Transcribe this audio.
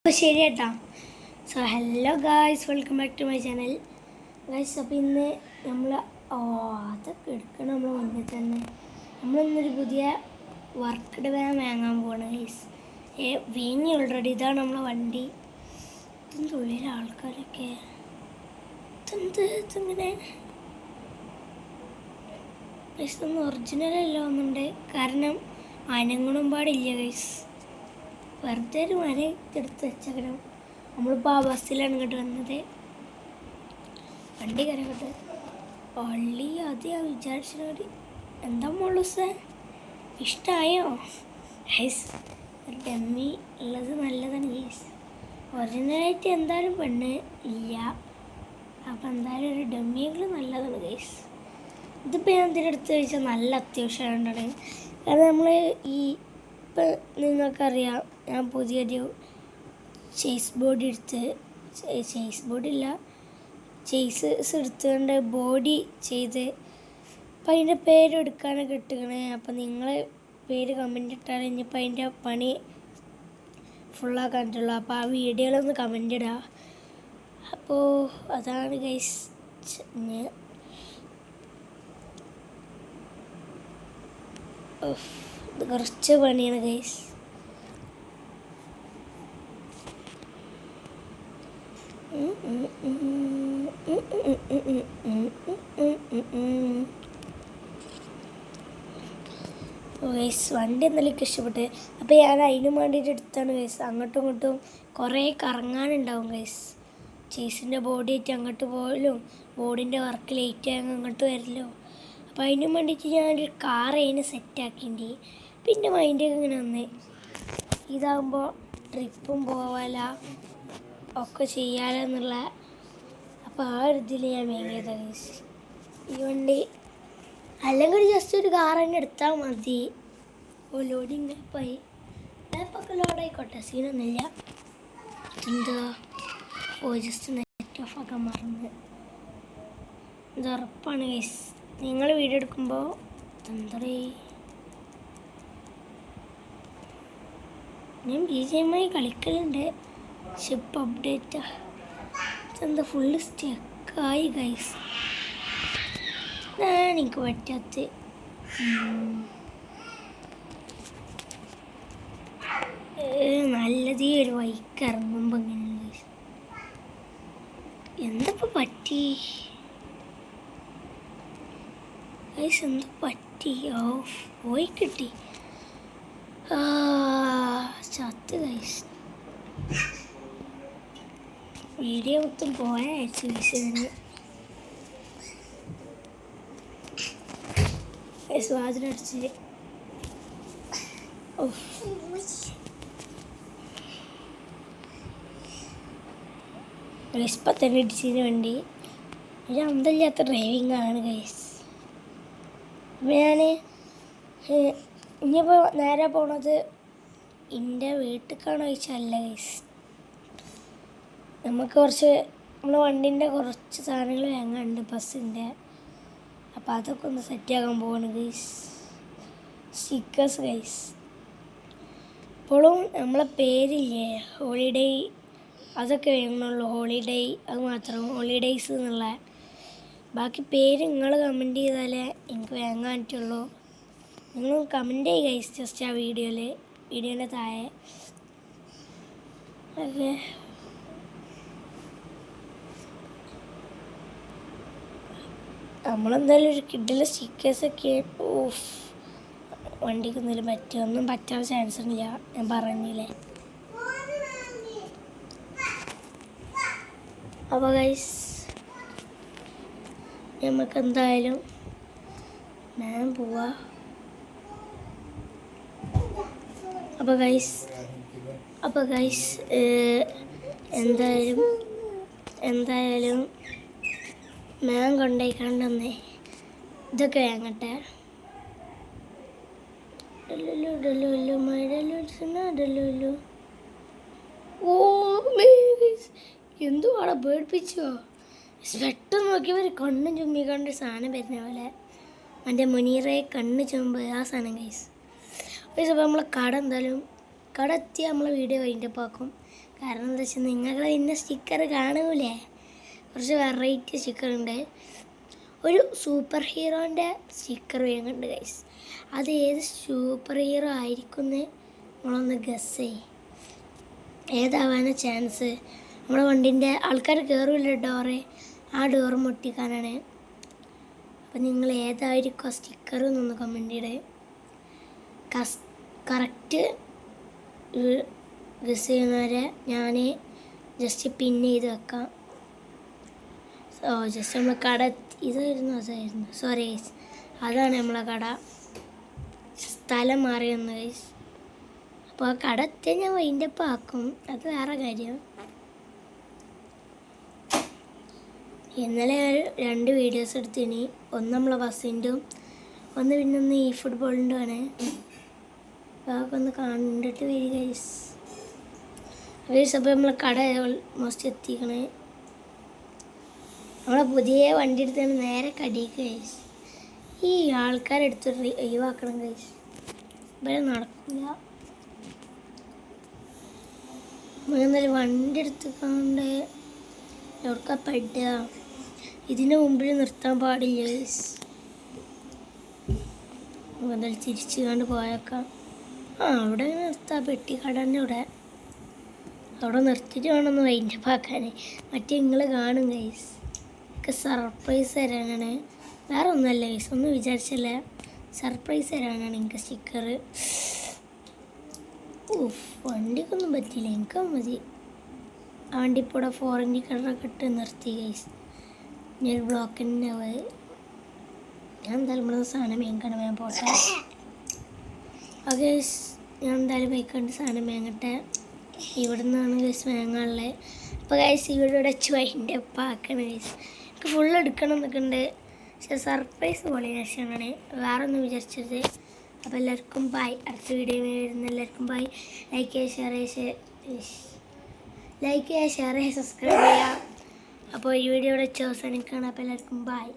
അപ്പോൾ ശരി കേട്ടോ. So hello guys, welcome back to my channel guys. അപ്പോൾ ഇന്ന് നമ്മൾ അതൊക്കെ എടുക്കണം നമ്മൾ മുന്നിൽ തന്നെ. നമ്മളിന്നൊരു പുതിയ വർക്കഡ് വാൻ വാങ്ങാൻ പോവാണ് ഗൈസ്. വേങ്ങി ഓൾറെഡി. ഇതാണ് നമ്മളെ വണ്ടി. ഇതെന്ത് ഉള്ളിലെ ആൾക്കാരൊക്കെ ഇതെങ്ങനെ ഗൈസ്, ഇതൊന്നും ഒറിജിനലല്ല ഒന്നുണ്ട്. കാരണം അനങ്ങണം പാടില്ല ഗൈസ്. വെറുതെ ഒരു മര എടുത്ത് വെച്ചേക്കണം. നമ്മളിപ്പോൾ ആ ബസ്സിലാണ് ഇങ്ങോട്ട് വന്നത്. വണ്ടി കയറിക്കോട്ടെ. പള്ളി അത് ഞാൻ വിചാരിച്ചോടി. എന്താ മോളൂസേ, ഇഷ്ടമായോ ഗൈസ്? ഒരു ഡമ്മി ഉള്ളത് നല്ലതാണ് ഗൈസ്. ഒറിജിനലായിട്ട് എന്തായാലും പെണ്ണ് ഇല്ല, അപ്പം എന്തായാലും ഒരു ഡമ്മിയെങ്കിലും നല്ലതാണ് ഗൈസ്. ഇതിപ്പോൾ ഞാൻ ഇതിനെടുത്ത് ചോദിച്ചാൽ നല്ല അത്യാവശ്യമാണ്. കാരണം നമ്മൾ ഇപ്പം നിങ്ങൾക്കറിയാം, ഞാൻ പുതിയൊരു ചേസ് ബോഡി എടുത്ത് ചേസസ് എടുത്തുകൊണ്ട് ബോഡി ചെയ്ത് അപ്പം അതിൻ്റെ പേരെടുക്കാനൊക്കെ ഇട്ടുകണേ. അപ്പം നിങ്ങൾ പേര് കമൻറ്റ് ഇട്ടാൽ ഇനിയിപ്പോൾ അതിൻ്റെ പണി ഫുള്ളാക്കാൻ പറ്റുള്ളൂ. അപ്പോൾ ആ വീഡിയോയിലൊന്ന് കമൻറ്റ് ഇടുക. അപ്പോൾ അതാണ് ഗൈസ്. ഇത് കുറച്ച് പണിയാണ് ഗൈസ്. ഗൈസ്, വണ്ടി എന്നാലും ഇഷ്ടപ്പെട്ട്. അപ്പോൾ ഞാൻ അതിനും വേണ്ടിയിട്ട് എടുത്താണ് ഗൈസ്. അങ്ങോട്ടും ഇങ്ങോട്ടും കുറേ കറങ്ങാനുണ്ടാവും ഗൈസ്. ചേസിൻ്റെ ബോഡി ആയിട്ട് അങ്ങോട്ട് പോകലും ബോഡിൻ്റെ വർക്ക് ലേറ്റ് ആയി അങ്ങോട്ട് വരല്ലോ. അപ്പോൾ അതിനും വേണ്ടിയിട്ട് ഞാനൊരു കാർ അതിന് സെറ്റാക്കിണ്ട്. പിന്നെ മൈൻഡൊക്കെ ഇങ്ങനെ വന്നേ, ഇതാകുമ്പോൾ ട്രിപ്പും പോവാല ഒക്കെ ചെയ്യാലെന്നുള്ള. അപ്പോൾ ആ ഒരു ഇതിൽ ഞാൻ വാങ്ങിയത് ഗൈസ് ഈ വണ്ടി. അല്ലെങ്കിൽ ജസ്റ്റ് ഒരു കാർ തന്നെ എടുത്താൽ മതി. ലോഡിങ് ആപ്പായി, ആപ്പൊക്കെ ലോഡായിക്കോട്ടെ, സീനൊന്നുമില്ല. എന്താ ജസ്റ്റ് നെറ്റ് ഓഫ് ആക്കാൻ മറന്ന്. ഇത് ഉറപ്പാണ് ഗൈസ്. നിങ്ങൾ വീഡിയോ എടുക്കുമ്പോൾ തന്ത്രി ഞാൻ BGMI കളിക്കലുണ്ട്. ഷിപ്പ് അപ്ഡേറ്റാ. ഇതെന്താ ഫുള്ള് സ്റ്റക്കായി ഗൈസ്. എനിക്ക് പറ്റാത്ത നല്ലതീ ഒരു വൈക്ക് ഇറങ്ങുമ്പോൾ ഇങ്ങനെ ഗൈസ്. എന്തപ്പോൾ പറ്റി ഗൈസ്, എന്താ പറ്റി? പോയി കിട്ടി. ചത്ത് ഗൈസ്. വീഡിയോ മൊത്തം പോയാച്ചു ഗൈസ്. വാതിലടിച്ച് ഗൈസ് ഇപ്പം തന്നെ ഇടിച്ചതിന് വേണ്ടി ഒരു അന്തമില്ലാത്ത ഡ്രൈവിംഗ് ആണ് ഗൈസ്. ഞാൻ ഇനിയിപ്പോൾ നേരെ പോണത് എൻ്റെ വീട്ടിലേക്കാണോ ചോദിച്ചല്ല ഗൈസ്. നമുക്ക് കുറച്ച് നമ്മളെ വണ്ടീൻ്റെ കുറച്ച് സാധനങ്ങൾ വാങ്ങാനുണ്ട് ബസ്സിൻ്റെ. അപ്പോൾ അതൊക്കെ ഒന്ന് സെറ്റാക്കാൻ പോവാണ് ഗൈസ്. Stickers guys. ഇപ്പോഴും നമ്മളെ പേരില്ലേ ഹോളിഡേ, അതൊക്കെ വാങ്ങണുള്ളൂ. ഹോളിഡേ അത് മാത്രം, ഹോളിഡേയ്സ് എന്നുള്ള. ബാക്കി പേര് നിങ്ങൾ കമൻറ്റ് ചെയ്താലേ എനിക്ക് വാങ്ങാൻ പറ്റുള്ളൂ. നിങ്ങൾ കമൻറ്റ് ചെയ്യുക ഗൈസ് ജസ്റ്റ് ആ വീഡിയോൻ്റെ താഴെ. ഓക്കെ, നമ്മളെന്തായാലും ഒരു കിഡിലെ സ്റ്റിക്കേഴ്സൊക്കെ വണ്ടിക്കൊന്നും പറ്റുക ഒന്നും പറ്റാൻ ചാൻസ് ഇല്ല, ഞാൻ പറഞ്ഞില്ലേ. അപ്പോൾ ഗൈസ് നമുക്ക് എന്തായാലും ഞാൻ പോവാ. അപ്പോൾ ഗൈസ് എന്തായാലും ഞാൻ കൊണ്ടുപോയിക്കണ്ടെന്നേ ഇതൊക്കെ വാങ്ങട്ടെ. എന്തുവാടാ പേടിപ്പിച്ചോ? പെട്ടെന്ന് നോക്കിയവർ കണ്ണും ചുമ്മിക്കൊണ്ട് സാധനം വരുന്ന പോലെ എൻ്റെ മുനീറെ കണ്ണ് ചുമ്പ് ആ സാധനം ഗൈസ്. അപ്പോൾ നമ്മളെ കട എന്തായാലും കട എത്തി നമ്മളെ വീഡിയോ വൈൻഡപ്പ് ആക്കും. കാരണം എന്താ വെച്ചാൽ നിങ്ങൾ ഇന്ന സ്റ്റിക്കർ കാണൂലേ, കുറച്ച് വെറൈറ്റി സ്റ്റിക്കർ ഉണ്ട്. ഒരു സൂപ്പർ ഹീറോൻ്റെ സ്റ്റിക്കർ വേങ്ങുന്നുണ്ട് ഗൈസ്. അത് ഏത് സൂപ്പർ ഹീറോ ആയിരിക്കും എന്ന് നമ്മളൊന്ന് ഗസ് ചെയ്യും. ഏതാവാനാണ് ചാൻസ്? നമ്മുടെ വണ്ടിൻ്റെ ആൾക്കാർ കയറില്ല ഡോറ്, ആ ഡോറ് മുട്ടിക്കാനാണ്. അപ്പം നിങ്ങൾ ഏതായിരിക്കും ആ സ്റ്റിക്കർ എന്നൊന്ന് കമൻറ്റ് ചെയ്തേ. കറക്റ്റ് ഗസ് ചെയ്യുന്നവരെ ഞാൻ ജസ്റ്റ് പിൻ ചെയ്ത് വെക്കാം. ജസ്റ്റ് നമ്മൾ കട അതായിരുന്നു സോറി ഗൈസ്, അതാണ് നമ്മളെ കട. സ്ഥലം മാറിയെന്ന് ഗൈസ്. അപ്പോൾ ആ കട എത്തിയാൽ ഞാൻ വൈൻഡപ്പ് ആക്കും, അത് വേറെ കാര്യം. ഇന്നലെ 2 വീഡിയോസ് എടുത്തിന്. ഒന്ന് നമ്മളെ ബസ്സിൻ്റെ, ഒന്ന് പിന്നെ ഒന്ന് ഈ ഫുട്ബോളിൻ്റെ ആണ്. അതൊക്കെ ഒന്ന് കണ്ടിട്ട് വരിക ഗൈസ്. അപ്പോൾ നമ്മളെ കട ഓൾമോസ്റ്റ് എത്തിക്കണേ. നമ്മളെ പുതിയ വണ്ടി എടുത്താണ് നേരെ കടിക്ക് ഗൈസ്. ഈ ആൾക്കാരെടുത്തിട്ട് ഒഴിവാക്കണം ഗൈസ്, ഇവിടെ നടക്കില്ല. നമ്മളെന്തായാലും വണ്ടി എടുത്തുകൊണ്ട് എവിടേക്കാ പെടുക? ഇതിന് മുമ്പിൽ നിർത്താൻ പാടില്ല ഗൈസ്. എന്തായാലും തിരിച്ചു കണ്ട് പോയേക്കാം. അവിടെ നിർത്താം, പെട്ടിക്കടൻ്റെ അവിടെ നിർത്തിയിട്ട് വേണമെന്ന് വൈൻഡപ്പ് ആക്കാൻ. മറ്റേ നിങ്ങൾ കാണും ഗൈസ്, ഒക്കെ സർപ്രൈസ് തരാനാണ്, വേറെ ഒന്നുമല്ല ഗൈസ്. ഒന്നും വിചാരിച്ചല്ല, സർപ്രൈസ് തരാനാണ് എനിക്ക് സ്റ്റിക്കർ. വണ്ടിക്കൊന്നും പറ്റിയില്ല, എനിക്ക് മതി. ആ വണ്ടി ഇപ്പോൾ ഇവിടെ 4 ഇൻഡിക്കേറ്ററൊക്കെ ഇട്ട് നിർത്തി ഗൈസ്. ഞാൻ ബ്ലോക്കിൻ്റെ ഞാൻ എന്തായാലും ഇവിടെ സാധനം മേങ്ങണം, ഞാൻ പോട്ടെ. ഗൈസ് ഞാൻ എന്തായാലും ബൈക്കണ്ട് സാധനം മേങ്ങട്ടെ. ഇവിടെ നിന്നാണ് ഗൈസ് മേങ്ങാനുള്ളത്. അപ്പോൾ ഗൈസ് ഇവിടെ വെച്ച് വൈൻ്റെ പാക്കണം ഗൈസ്. എനിക്ക് ഫുള്ള് എടുക്കണം എന്നൊക്കെ ഉണ്ട്, പക്ഷേ സർപ്രൈസ് പോലെ രസമാണ്, വേറെ ഒന്നും വിചാരിച്ചത്. അപ്പോൾ എല്ലാവർക്കും ബൈ. അടുത്ത വീഡിയോ വരുന്ന എല്ലാവർക്കും ബൈ. ലൈക്ക് ചെയ്യുക, ഷെയർ ചെയ്യുക, സബ്സ്ക്രൈബ് ചെയ്യുക. അപ്പോൾ ഈ വീഡിയോ ഇവിടെ വെച്ച് അവസാനിക്കുകയാണ്. അപ്പോൾ എല്ലാവർക്കും ബൈ.